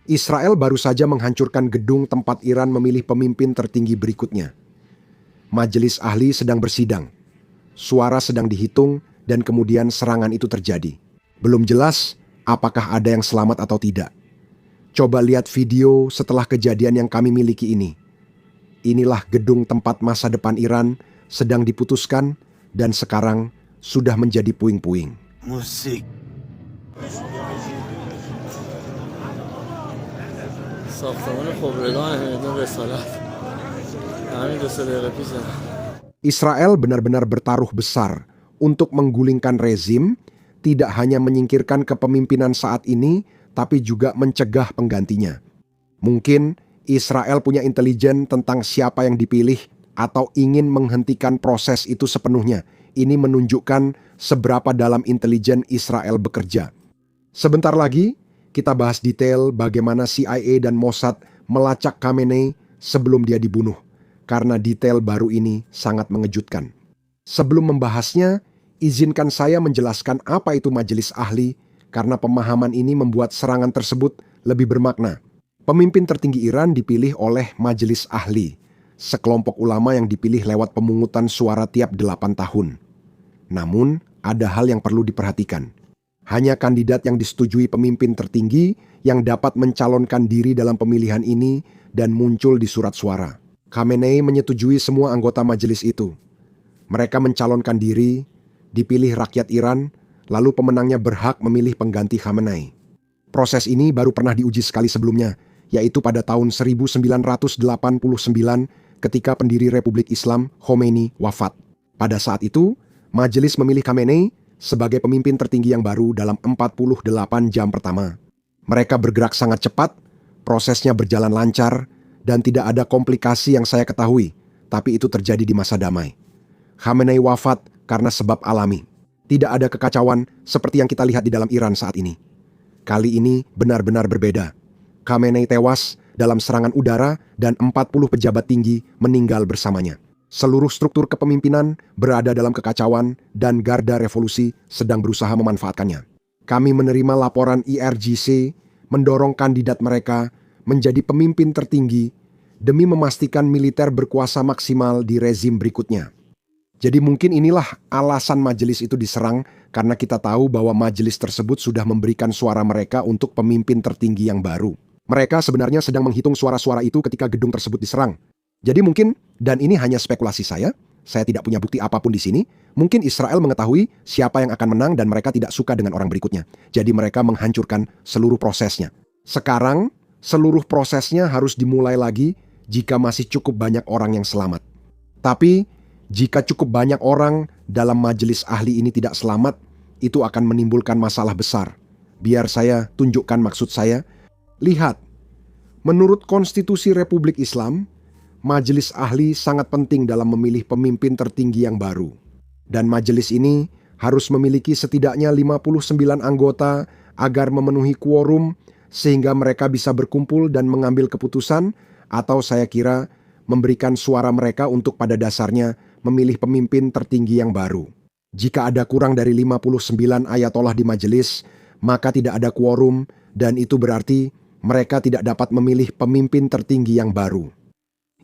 Israel baru saja menghancurkan gedung tempat Iran memilih pemimpin tertinggi berikutnya. Majelis ahli sedang bersidang. Suara sedang dihitung dan kemudian serangan itu terjadi. Belum jelas apakah ada yang selamat atau tidak. Coba lihat video setelah kejadian yang kami miliki ini. Inilah gedung tempat masa depan Iran sedang diputuskan dan sekarang sudah menjadi puing-puing. Musik. Israel benar-benar bertaruh besar untuk menggulingkan rezim, tidak hanya menyingkirkan kepemimpinan saat ini, tapi juga mencegah penggantinya. Mungkin Israel punya intelijen tentang siapa yang dipilih atau ingin menghentikan proses itu sepenuhnya. Ini menunjukkan seberapa dalam intelijen Israel bekerja. Sebentar lagi, kita bahas detail bagaimana CIA dan Mossad melacak Khamenei sebelum dia dibunuh, karena detail baru ini sangat mengejutkan. Sebelum membahasnya, izinkan saya menjelaskan apa itu majelis ahli, karena pemahaman ini membuat serangan tersebut lebih bermakna. Pemimpin tertinggi Iran dipilih oleh majelis ahli, sekelompok ulama yang dipilih lewat pemungutan suara tiap 8 tahun. Namun, ada hal yang perlu diperhatikan. Hanya kandidat yang disetujui pemimpin tertinggi yang dapat mencalonkan diri dalam pemilihan ini dan muncul di surat suara. Khamenei menyetujui semua anggota majelis itu. Mereka mencalonkan diri, dipilih rakyat Iran, lalu pemenangnya berhak memilih pengganti Khamenei. Proses ini baru pernah diuji sekali sebelumnya, yaitu pada tahun 1989 ketika pendiri Republik Islam Khomeini wafat. Pada saat itu, majelis memilih Khamenei sebagai pemimpin tertinggi yang baru dalam 48 jam pertama. Mereka bergerak sangat cepat, prosesnya berjalan lancar, dan tidak ada komplikasi yang saya ketahui, tapi itu terjadi di masa damai. Khamenei wafat karena sebab alami. Tidak ada kekacauan seperti yang kita lihat di dalam Iran saat ini. Kali ini benar-benar berbeda. Khamenei tewas dalam serangan udara dan 40 pejabat tinggi meninggal bersamanya. Seluruh struktur kepemimpinan berada dalam kekacauan dan garda revolusi sedang berusaha memanfaatkannya. Kami menerima laporan IRGC mendorong kandidat mereka menjadi pemimpin tertinggi demi memastikan militer berkuasa maksimal di rezim berikutnya. Jadi mungkin inilah alasan majelis itu diserang, karena kita tahu bahwa majelis tersebut sudah memberikan suara mereka untuk pemimpin tertinggi yang baru. Mereka sebenarnya sedang menghitung suara-suara itu ketika gedung tersebut diserang. Jadi mungkin, dan ini hanya spekulasi saya tidak punya bukti apapun di sini, mungkin Israel mengetahui siapa yang akan menang dan mereka tidak suka dengan orang berikutnya. Jadi mereka menghancurkan seluruh prosesnya. Sekarang, seluruh prosesnya harus dimulai lagi jika masih cukup banyak orang yang selamat. Tapi, jika cukup banyak orang dalam majelis ahli ini tidak selamat, itu akan menimbulkan masalah besar. Biar saya tunjukkan maksud saya. Lihat, menurut Konstitusi Republik Islam, majelis ahli sangat penting dalam memilih pemimpin tertinggi yang baru. Dan majelis ini harus memiliki setidaknya 59 anggota agar memenuhi quorum sehingga mereka bisa berkumpul dan mengambil keputusan, atau saya kira memberikan suara mereka untuk pada dasarnya memilih pemimpin tertinggi yang baru. Jika ada kurang dari 59 ayatollah di majelis, maka tidak ada quorum dan itu berarti mereka tidak dapat memilih pemimpin tertinggi yang baru.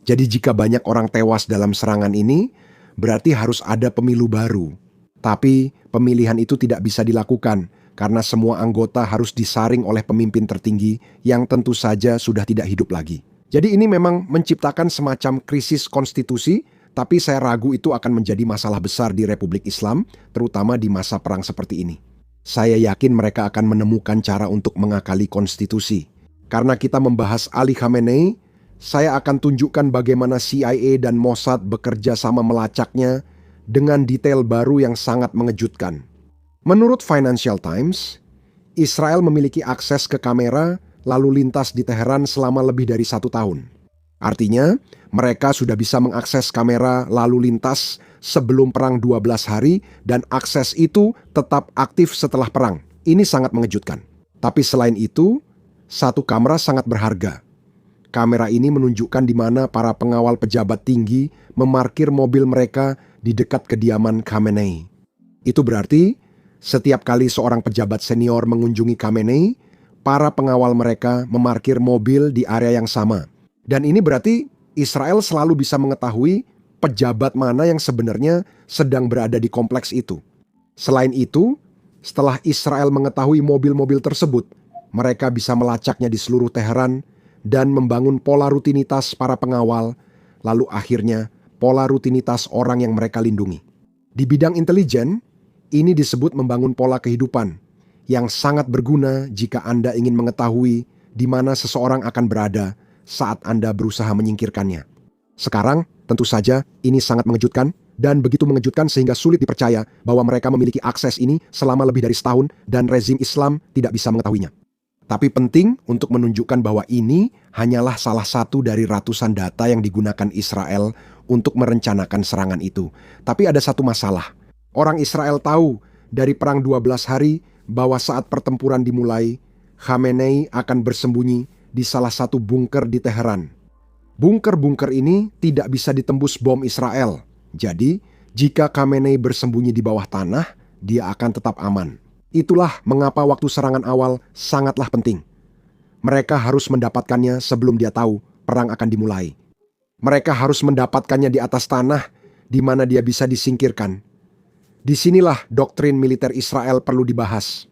Jadi jika banyak orang tewas dalam serangan ini, berarti harus ada pemilu baru. Tapi pemilihan itu tidak bisa dilakukan karena semua anggota harus disaring oleh pemimpin tertinggi yang tentu saja sudah tidak hidup lagi. Jadi ini memang menciptakan semacam krisis konstitusi, tapi saya ragu itu akan menjadi masalah besar di Republik Islam, terutama di masa perang seperti ini. Saya yakin mereka akan menemukan cara untuk mengakali konstitusi. Karena kita membahas Ali Khamenei, saya akan tunjukkan bagaimana CIA dan Mossad bekerja sama melacaknya dengan detail baru yang sangat mengejutkan. Menurut Financial Times, Israel memiliki akses ke kamera lalu lintas di Teheran selama lebih dari 1 tahun. Artinya, mereka sudah bisa mengakses kamera lalu lintas sebelum perang 12 hari dan akses itu tetap aktif setelah perang. Ini sangat mengejutkan. Tapi selain itu, satu kamera sangat berharga. Kamera ini menunjukkan di mana para pengawal pejabat tinggi memarkir mobil mereka di dekat kediaman Khamenei. Itu berarti setiap kali seorang pejabat senior mengunjungi Khamenei, para pengawal mereka memarkir mobil di area yang sama. Dan ini berarti Israel selalu bisa mengetahui pejabat mana yang sebenarnya sedang berada di kompleks itu. Selain itu, setelah Israel mengetahui mobil-mobil tersebut, mereka bisa melacaknya di seluruh Teheran dan membangun pola rutinitas para pengawal, lalu akhirnya pola rutinitas orang yang mereka lindungi. Di bidang intelijen, ini disebut membangun pola kehidupan yang sangat berguna jika Anda ingin mengetahui di mana seseorang akan berada saat Anda berusaha menyingkirkannya. Sekarang, tentu saja ini sangat mengejutkan dan begitu mengejutkan sehingga sulit dipercaya bahwa mereka memiliki akses ini selama lebih dari setahun dan rezim Islam tidak bisa mengetahuinya. Tapi penting untuk menunjukkan bahwa ini hanyalah salah satu dari ratusan data yang digunakan Israel untuk merencanakan serangan itu. Tapi ada satu masalah. Orang Israel tahu dari perang 12 hari bahwa saat pertempuran dimulai, Khamenei akan bersembunyi di salah satu bunker di Teheran. Bunker-bunker ini tidak bisa ditembus bom Israel. Jadi, jika Khamenei bersembunyi di bawah tanah, dia akan tetap aman. Itulah mengapa waktu serangan awal sangatlah penting. Mereka harus mendapatkannya sebelum dia tahu perang akan dimulai. Mereka harus mendapatkannya di atas tanah, di mana dia bisa disingkirkan. Disinilah doktrin militer Israel perlu dibahas.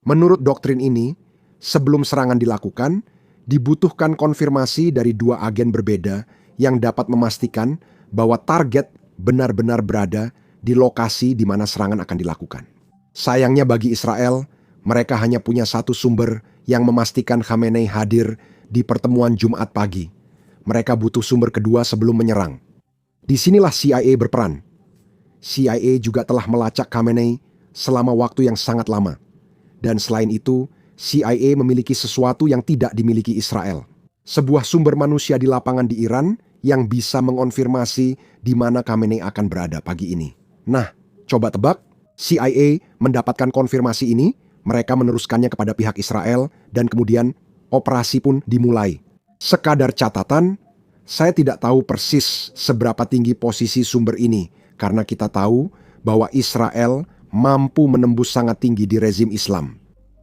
Menurut doktrin ini, sebelum serangan dilakukan, dibutuhkan konfirmasi dari dua agen berbeda yang dapat memastikan bahwa target benar-benar berada di lokasi di mana serangan akan dilakukan. Sayangnya bagi Israel, mereka hanya punya satu sumber yang memastikan Khamenei hadir di pertemuan Jumat pagi. Mereka butuh sumber kedua sebelum menyerang. Disinilah CIA berperan. CIA juga telah melacak Khamenei selama waktu yang sangat lama. Dan selain itu, CIA memiliki sesuatu yang tidak dimiliki Israel. Sebuah sumber manusia di lapangan di Iran yang bisa mengonfirmasi di mana Khamenei akan berada pagi ini. Nah, coba tebak, CIA mendapatkan konfirmasi ini, mereka meneruskannya kepada pihak Israel, dan kemudian operasi pun dimulai. Sekadar catatan, saya tidak tahu persis seberapa tinggi posisi sumber ini, karena kita tahu bahwa Israel mampu menembus sangat tinggi di rezim Islam.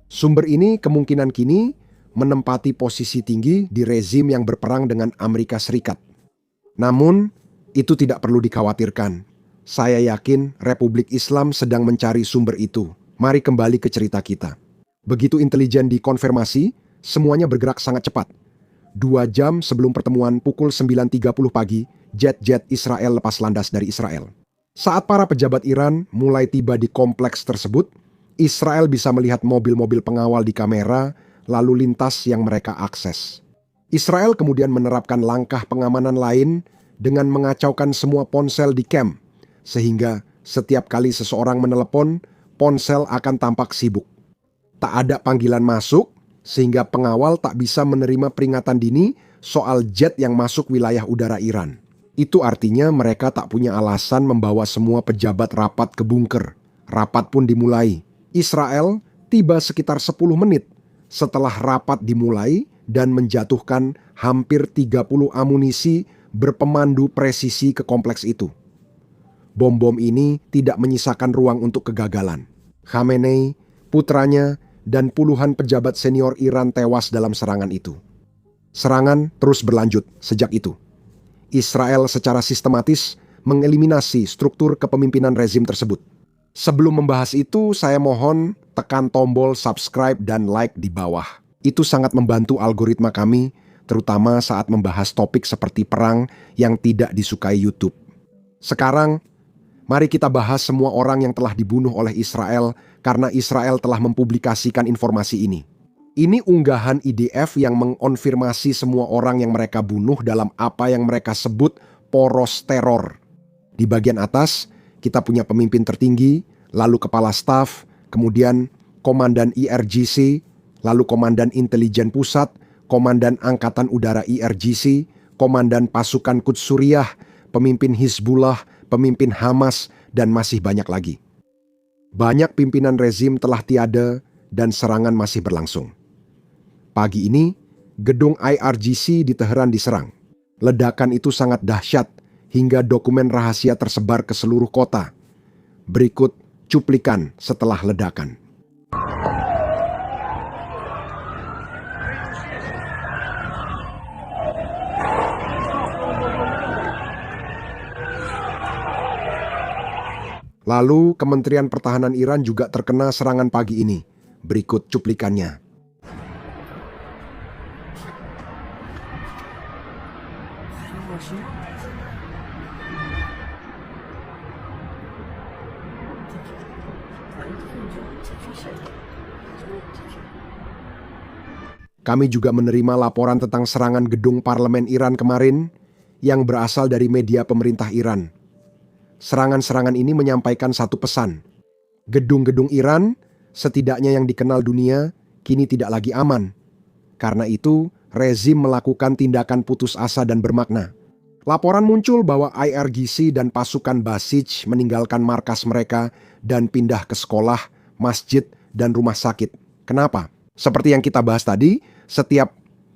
Sumber ini kemungkinan kini menempati posisi tinggi di rezim yang berperang dengan Amerika Serikat. Namun, itu tidak perlu dikhawatirkan. Saya yakin Republik Islam sedang mencari sumber itu. Mari kembali ke cerita kita. Begitu intelijen dikonfirmasi, semuanya bergerak sangat cepat. 2 jam sebelum pertemuan pukul 9.30 pagi, jet-jet Israel lepas landas dari Israel. Saat para pejabat Iran mulai tiba di kompleks tersebut, Israel bisa melihat mobil-mobil pengawal di kamera lalu lintas yang mereka akses. Israel kemudian menerapkan langkah pengamanan lain dengan mengacaukan semua ponsel di camp, sehingga setiap kali seseorang menelepon, ponsel akan tampak sibuk. Tak ada panggilan masuk, sehingga pengawal tak bisa menerima peringatan dini soal jet yang masuk wilayah udara Iran. Itu artinya mereka tak punya alasan membawa semua pejabat rapat ke bunker. Rapat pun dimulai. Israel tiba sekitar 10 menit setelah rapat dimulai dan menjatuhkan hampir 30 amunisi berpemandu presisi ke kompleks itu. Bom-bom ini tidak menyisakan ruang untuk kegagalan. Khamenei, putranya, dan puluhan pejabat senior Iran tewas dalam serangan itu. Serangan terus berlanjut sejak itu. Israel secara sistematis mengeliminasi struktur kepemimpinan rezim tersebut. Sebelum membahas itu, saya mohon tekan tombol subscribe dan like di bawah. Itu sangat membantu algoritma kami, terutama saat membahas topik seperti perang yang tidak disukai YouTube. Sekarang, mari kita bahas semua orang yang telah dibunuh oleh Israel karena Israel telah mempublikasikan informasi ini. Ini unggahan IDF yang mengonfirmasi semua orang yang mereka bunuh dalam apa yang mereka sebut poros teror. Di bagian atas, kita punya pemimpin tertinggi, lalu kepala staf, kemudian komandan IRGC, lalu komandan intelijen pusat, komandan angkatan udara IRGC, komandan pasukan Quds Suriah, pemimpin Hizbullah, pemimpin Hamas, dan masih banyak lagi. Banyak pimpinan rezim telah tiada dan serangan masih berlangsung. Pagi ini, gedung IRGC di Teheran diserang. Ledakan itu sangat dahsyat hingga dokumen rahasia tersebar ke seluruh kota. Berikut cuplikan setelah ledakan. Lalu, Kementerian Pertahanan Iran juga terkena serangan pagi ini. Berikut cuplikannya. Kami juga menerima laporan tentang serangan gedung parlemen Iran kemarin yang berasal dari media pemerintah Iran. Serangan-serangan ini menyampaikan satu pesan. Gedung-gedung Iran, setidaknya yang dikenal dunia, kini tidak lagi aman. Karena itu, rezim melakukan tindakan putus asa dan bermakna. Laporan muncul bahwa IRGC dan pasukan Basij meninggalkan markas mereka dan pindah ke sekolah, masjid, dan rumah sakit. Kenapa? Seperti yang kita bahas tadi, setiap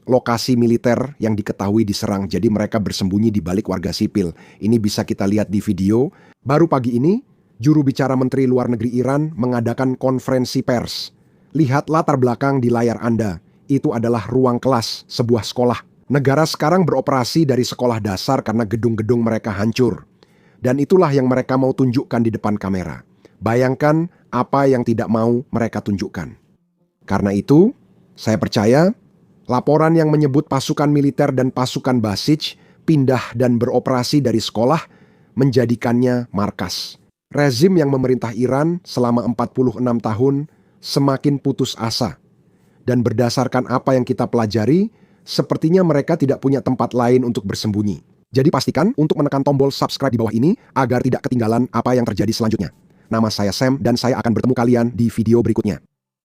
lokasi militer yang diketahui diserang, jadi mereka bersembunyi di balik warga sipil. Ini bisa kita lihat di video. Baru pagi ini, juru bicara Menteri Luar Negeri Iran mengadakan konferensi pers. Lihat latar belakang di layar Anda. Itu adalah ruang kelas sebuah sekolah. Negara sekarang beroperasi dari sekolah dasar karena gedung-gedung mereka hancur. Dan itulah yang mereka mau tunjukkan di depan kamera. Bayangkan apa yang tidak mau mereka tunjukkan. Karena itu, saya percaya laporan yang menyebut pasukan militer dan pasukan Basij pindah dan beroperasi dari sekolah menjadikannya markas. Rezim yang memerintah Iran selama 46 tahun semakin putus asa. Dan berdasarkan apa yang kita pelajari, sepertinya mereka tidak punya tempat lain untuk bersembunyi. Jadi pastikan untuk menekan tombol subscribe di bawah ini agar tidak ketinggalan apa yang terjadi selanjutnya. Nama saya Sam dan saya akan bertemu kalian di video berikutnya.